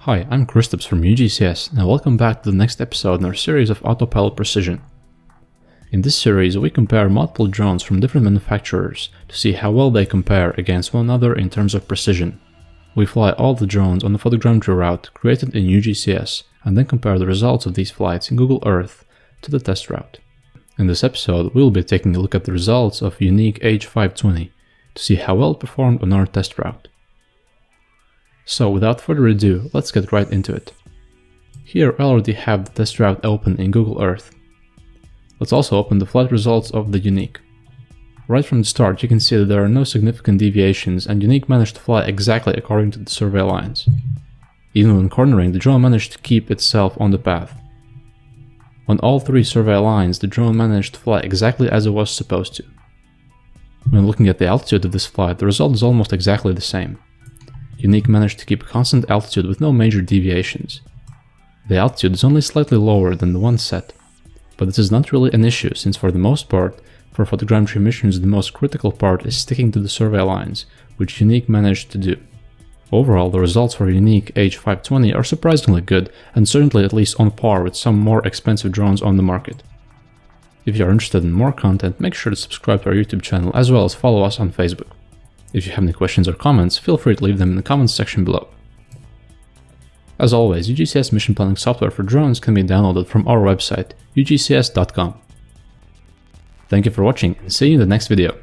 Hi, I'm Kristaps from UgCS, and welcome back to the next episode in our series of Autopilot Precision. In this series, we compare multiple drones from different manufacturers to see how well they compare against one another in terms of precision. We fly all the drones on the photogrammetry route created in UgCS, and then compare the results of these flights in Google Earth to the test route. In this episode, we will be taking a look at the results of Yuneec H520 to see how well it performed on our test route. So without further ado, let's get right into it. Here I already have the test route open in Google Earth. Let's also open the flight results of the Yuneec. Right from the start you can see that there are no significant deviations and Yuneec managed to fly exactly according to the survey lines. Even when cornering, the drone managed to keep itself on the path. On all three survey lines, the drone managed to fly exactly as it was supposed to. When looking at the altitude of this flight, the result is almost exactly the same. Yuneec managed to keep a constant altitude with no major deviations. The altitude is only slightly lower than the one set, but this is not really an issue since for the most part, for photogrammetry missions the most critical part is sticking to the survey lines, which Yuneec managed to do. Overall, the results for Yuneec H520 are surprisingly good and certainly at least on par with some more expensive drones on the market. If you are interested in more content, make sure to subscribe to our YouTube channel as well as follow us on Facebook. If you have any questions or comments, feel free to leave them in the comments section below. As always, UgCS mission planning software for drones can be downloaded from our website, ugcs.com. Thank you for watching and see you in the next video.